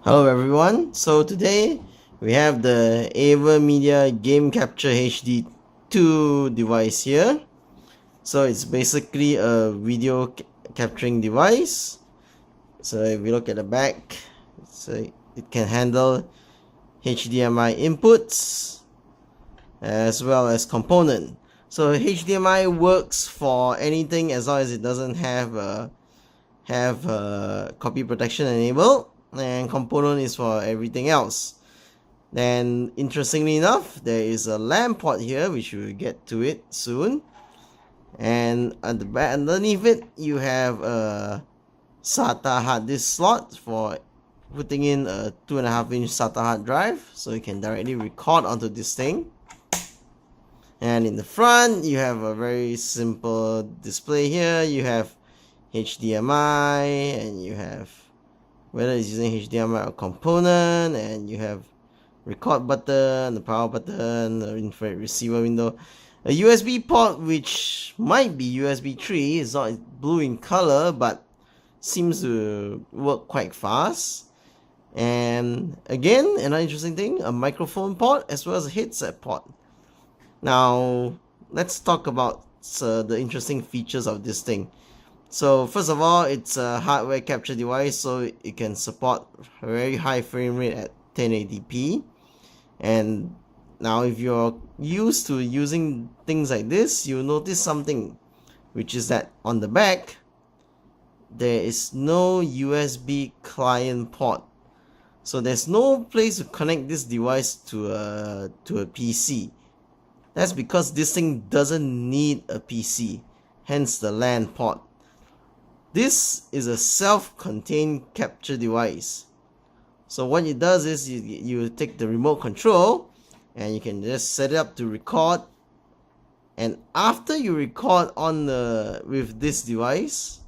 Hello everyone, so today we have the Avermedia Game Capture HD2 device here. So it's basically a video capturing device. So if we look at the back, so it can handle HDMI inputs as well as component. So HDMI works for anything as long as it doesn't have copy protection enabled, and component is for everything else. Then interestingly enough, there is a LAN port here, which we'll get to it soon. And at the back underneath it, you have a SATA hard disk slot for putting in a 2.5-inch SATA hard drive, so you can directly record onto this thing. And in the front, you have a very simple display here. You have HDMI, and you have whether it's using HDMI or component, and you have record button, the power button, the infrared receiver window, a USB port which might be USB 3. It's not blue in color but seems to work quite fast. And again, another interesting thing, a microphone port as well as a headset port. Now let's talk about the interesting features of this thing. So first of all, it's a hardware capture device, so it can support a very high frame rate at 1080p. And now if you're used to using things like this, you'll notice something, which is that on the back there is no USB client port. So there's no place to connect this device to a PC. That's because this thing doesn't need a PC, hence the LAN port. This is a self-contained capture device. So what it does is you take the remote control and you can just set it up to record, and after you record with this device,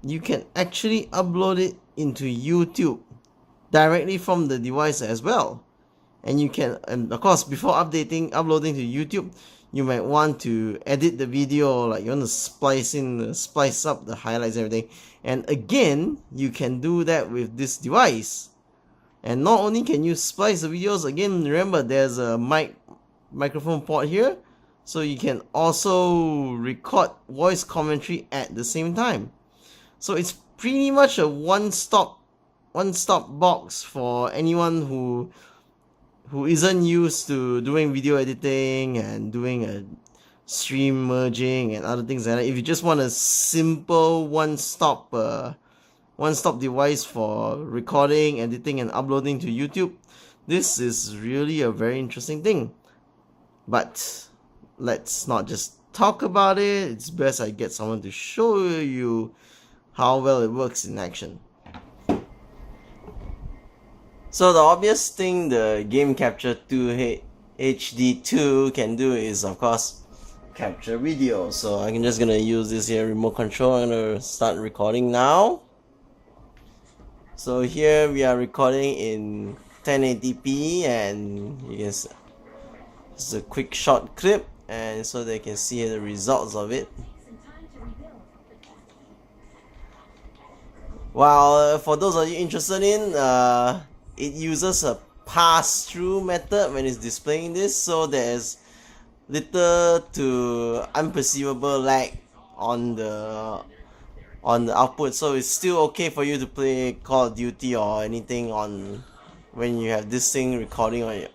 you can actually upload it into YouTube directly from the device as well. And you can, and of course, before uploading to YouTube, you might want to edit the video, like you want to splice up the highlights and everything. And again, you can do that with this device. And not only can you splice the videos, again, remember there's a microphone port here, so you can also record voice commentary at the same time. So it's pretty much a one-stop box for anyone who isn't used to doing video editing and doing a stream merging and other things like that. If you just want a simple one-stop device for recording, editing, and uploading to YouTube, this is really a very interesting thing. But let's not just talk about it. It's best I get someone to show you how well it works in action. So the obvious thing the Game Capture 2 HD2 can do is, of course, capture video. So I'm just gonna use this here remote control. I'm gonna start recording now. So here we are recording in 1080p, and you can see it's a quick short clip, and so they can see the results of it. Well, for those of you interested in, it uses a pass-through method when it's displaying this, so there's little to unperceivable lag on the output, so it's still okay for you to play Call of Duty or anything on when you have this thing recording on it.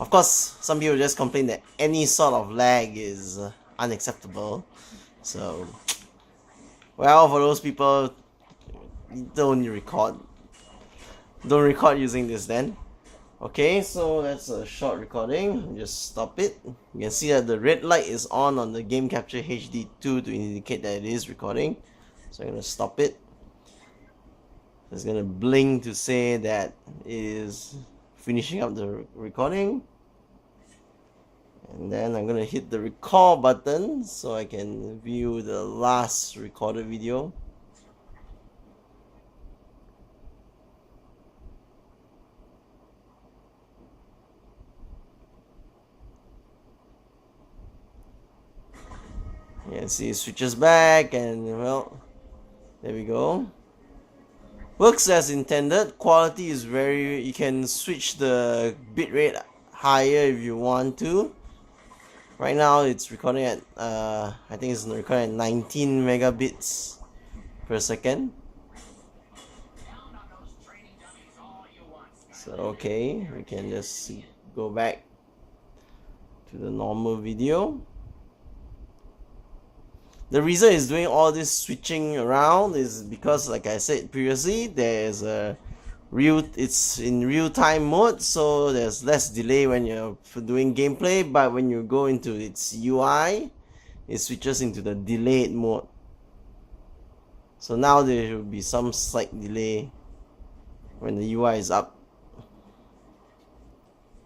Of course, some people just complain that any sort of lag is unacceptable. So, well, for those people, don't record using this then. Okay, so that's a short recording. Just stop it. You can see that the red light is on the Game Capture HD2 to indicate that it is recording. So I'm going to stop it. It's going to blink to say that it is finishing up the recording. And then I'm going to hit the record button so I can view the last recorded video. You can see it switches back, and well, there we go. Works as intended. Quality is very, you can switch the bitrate higher if you want to. Right now it's recording at I think it's recording at 19 megabits per second. So okay, we can just go back to the normal video. The reason it's doing all this switching around is because, like I said previously, there's it's in real-time mode, so there's less delay when you're doing gameplay, but when you go into its UI, it switches into the delayed mode. So now there will be some slight delay when the UI is up.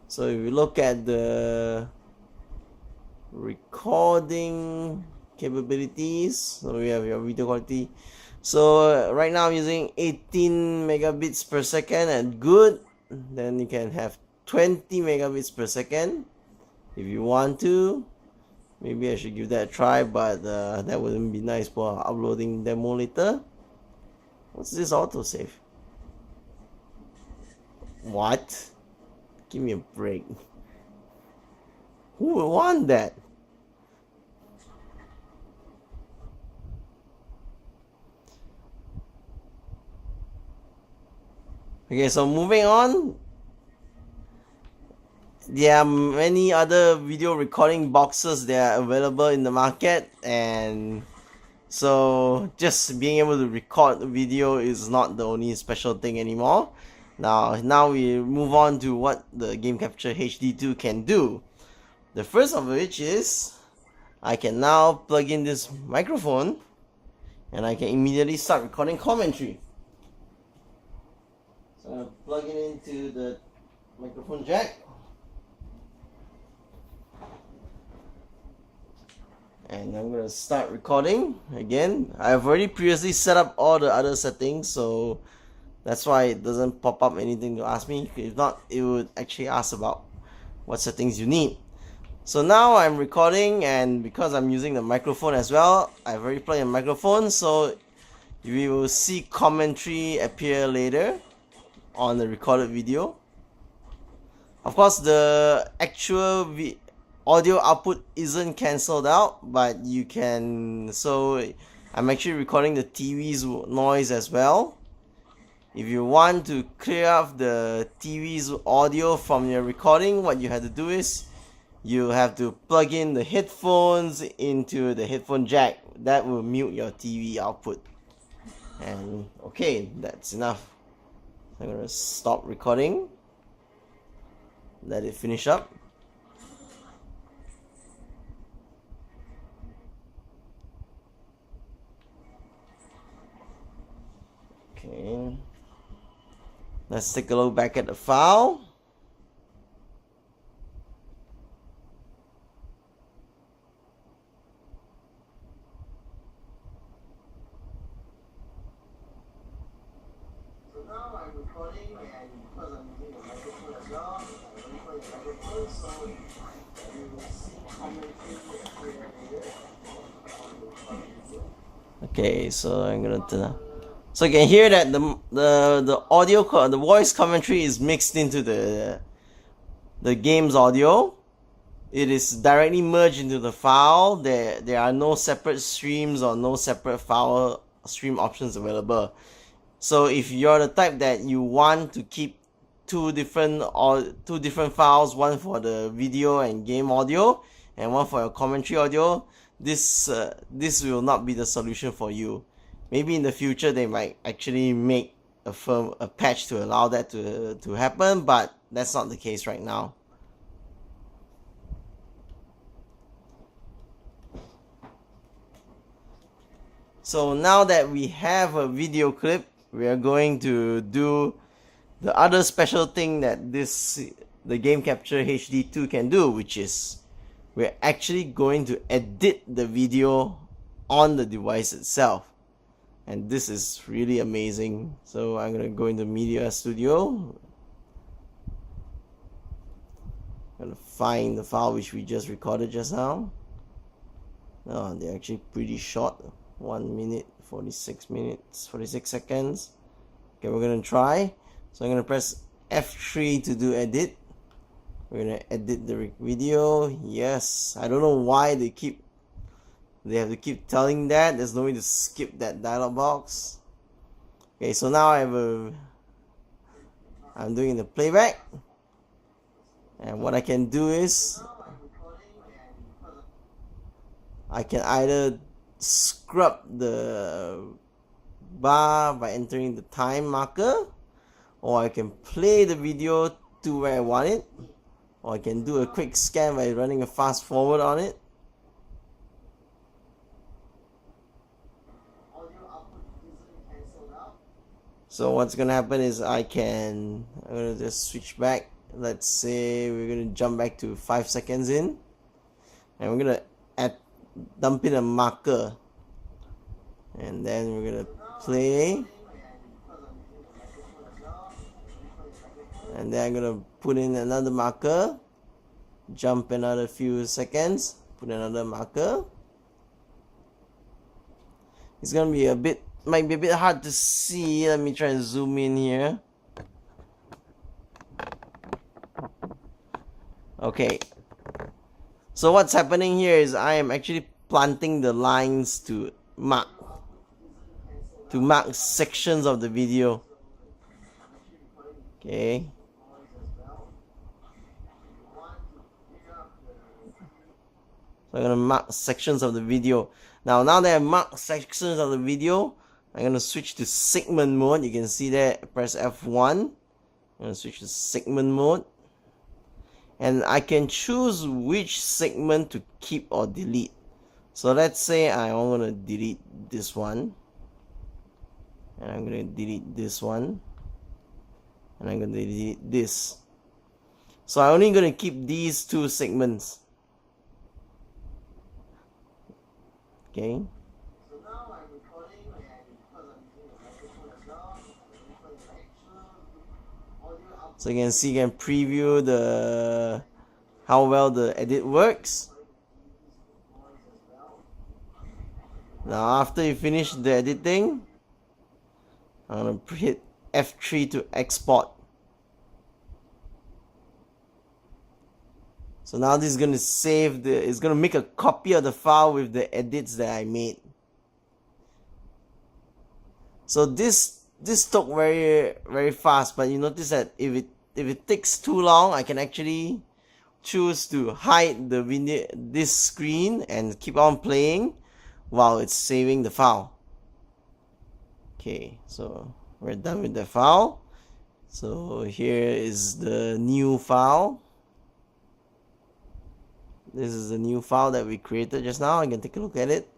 So if you look at the recording capabilities, so we have your video quality. So right now I'm using 18 megabits per second at good. Then you can have 20 megabits per second if you want to. Maybe I should give that a try, but that wouldn't be nice for uploading demo later. What's this autosave? What? Give me a break. Who would want that? Okay, so moving on. There are many other video recording boxes that are available in the market, and so just being able to record video is not the only special thing anymore. Now we move on to what the Game Capture HD2 can do. The first of which is I can now plug in this microphone and I can immediately start recording commentary. So I'm going to plug it into the microphone jack. And I'm going to start recording again. I've already previously set up all the other settings, so that's why it doesn't pop up anything to ask me. If not, it would actually ask about what settings you need. So now I'm recording, and because I'm using the microphone as well, I've already plugged in a microphone, so you will see commentary appear later on the recorded video. Of course, the actual audio output isn't cancelled out, but you can, so I'm actually recording the TV's noise as well. If you want to clear up the TV's audio from your recording, what you have to do is you have to plug in the headphones into the headphone jack. That will mute your TV output. And okay, that's enough. I'm gonna stop recording, let it finish up. Okay, let's take a look back at the file. So now I'm recording, and because I'm using the microphone as well, I'm recording the microphone, so you will see commentary appear later on the recorded video. Okay, so I'm gonna turn up. So you can hear that the audio, the voice commentary is mixed into the game's audio. It is directly merged into the file. There are no separate streams or no separate file stream options available. So if you're the type that you want to keep two different files, one for the video and game audio and one for your commentary audio, this will not be the solution for you. Maybe in the future they might actually make a patch to allow that to happen, but that's not the case right now. So now that we have a video clip, we are going to do the other special thing that the Game Capture HD2 can do, which is we're actually going to edit the video on the device itself. And this is really amazing. So I'm going to go into Media Studio. I'm going to find the file which we just recorded just now. Oh, they're actually pretty short. 1 minute, 46 seconds. Okay, we're gonna try. So I'm gonna press F3 to do edit. We're gonna edit the video. Yes, I don't know why they have to keep telling that. There's no way to skip that dialog box. Okay, so now I'm doing the playback, and what I can do is I can either scrub the bar by entering the time marker, or I can play the video to where I want it, or I can do a quick scan by running a fast forward on it. So what's gonna happen is I'm gonna just switch back. Let's say we're gonna jump back to 5 seconds in, and we're gonna dump in a marker, and then we're gonna play, and then I'm gonna put in another marker, jump another few seconds, put another marker. It's gonna be might be a bit hard to see. Let me try and zoom in here. Okay, so what's happening here is I am actually planting the lines to mark sections of the video. Okay, so I'm gonna mark sections of the video. Now that I've marked sections of the video, I'm gonna switch to segment mode. You can see that. Press F1. I'm gonna switch to segment mode, and I can choose which segment to keep or delete. So let's say I want to delete this one, and I'm gonna delete this one, and I'm gonna delete this. So I'm only gonna keep these two segments. Okay. So you can see, you can preview how well the edit works. Now after you finish the editing, I'm gonna hit F3 to export. So now this is gonna it's gonna make a copy of the file with the edits that I made. So this took very fast, but you notice that if it takes too long, I can actually choose to hide this screen and keep on playing while it's saving the file. Okay, so we're done with the file. So here is the new file. This is the new file that we created just now. I can take a look at it.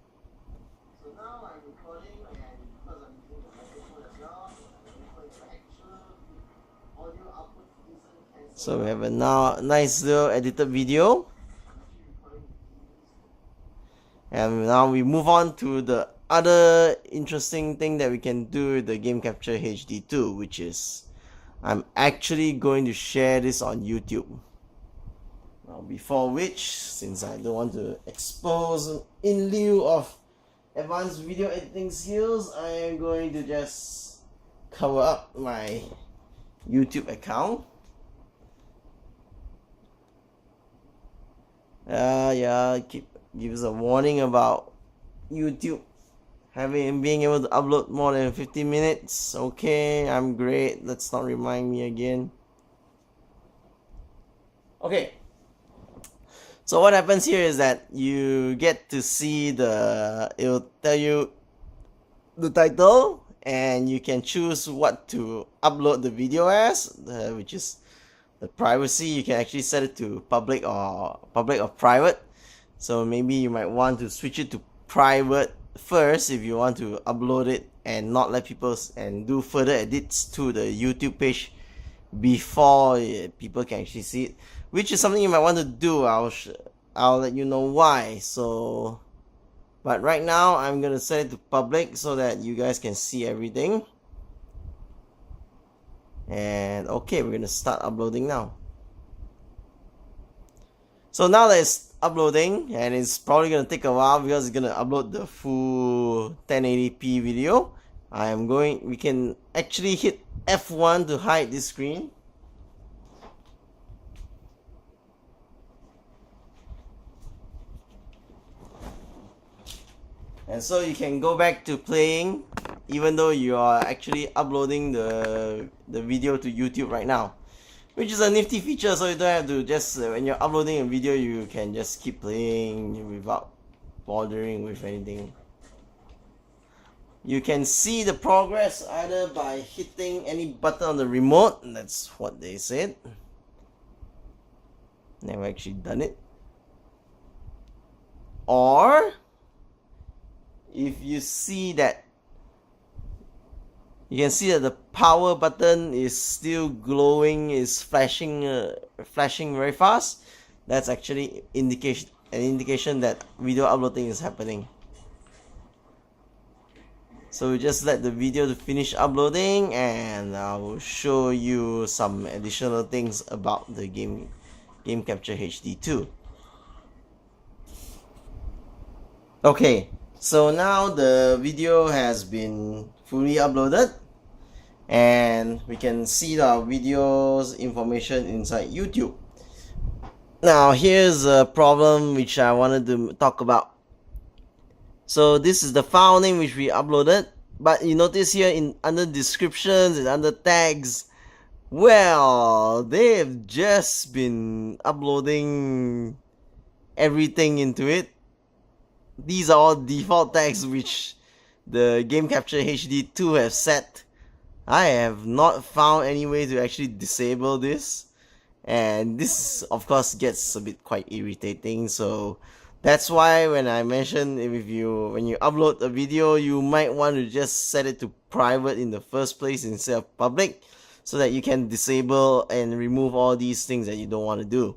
So we have a nice little edited video. And now we move on to the other interesting thing that we can do with the Game Capture HD2, which is I'm actually going to share this on YouTube. Now before which, since I don't want to expose in lieu of advanced video editing skills, I am going to just cover up my YouTube account. Gives a warning about YouTube being able to upload more than 15 minutes. Okay, I'm great. Let's not remind me again. Okay. So what happens here is that you get to see it'll tell you the title, and you can choose what to upload the video as, which is the privacy. You can actually set it to public or private. So maybe you might want to switch it to private first if you want to upload it and not let people and do further edits to the YouTube page before people can actually see it, which is something you might want to do. I'll let you know why. So, but right now I'm gonna set it to public so that you guys can see everything. And okay, we're gonna start uploading now. So now that it's uploading, and it's probably gonna take a while because it's gonna upload the full 1080p video. we can actually hit F1 to hide this screen. And so you can go back to playing even though you are actually uploading the video to YouTube right now, which is a nifty feature. So you don't have to just when you're uploading a video, you can just keep playing without bothering with anything. You can see the progress either by hitting any button on the remote. That's what they said. Never actually done it. Or if you see that, you can see that the power button is still glowing, is flashing very fast. That's actually an indication that video uploading is happening. So we just let the video to finish uploading, and I will show you some additional things about the Game Capture HD 2. Okay, so now the video has been fully uploaded, and we can see the video's information inside YouTube. Now here's a problem which I wanted to talk about. So this is the file name which we uploaded, but you notice here under descriptions and under tags, well, they've just been uploading everything into it. These are all default tags which the Game Capture HD 2 have set. I have not found any way to actually disable this, and this of course gets a bit quite irritating. So that's why when I mentioned when you upload a video, you might want to just set it to private in the first place instead of public, so that you can disable and remove all these things that you don't want to do.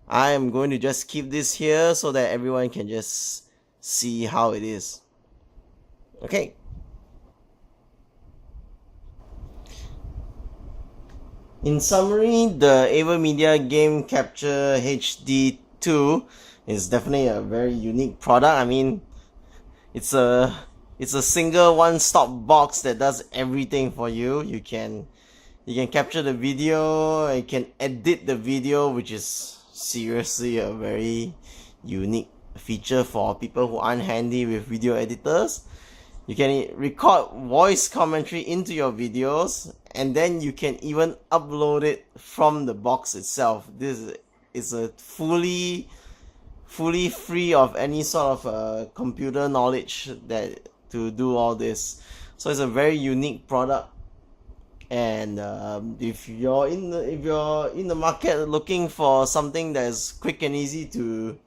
I am going to just keep this here so that everyone can just see how it is. Okay. In summary, the Avermedia Game Capture HD 2 is definitely a very unique product. I mean, it's a single one-stop box that does everything for you. You can capture the video, you can edit the video, which is seriously a very unique feature for people who aren't handy with video editors. You can record voice commentary into your videos, and then you can even upload it from the box itself. This is a fully free of any sort of computer knowledge to do all this. So it's a very unique product. And if you're in the market looking for something that is quick and easy to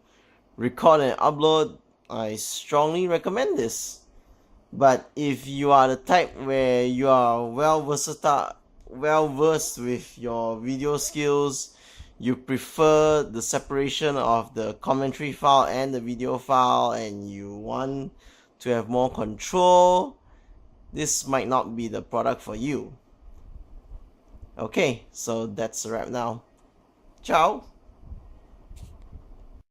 record and upload, I strongly recommend this. But if you are the type where you are well versed with your video skills, you prefer the separation of the commentary file and the video file, and you want to have more control, this might not be the product for you. Okay, so that's a wrap now. Ciao!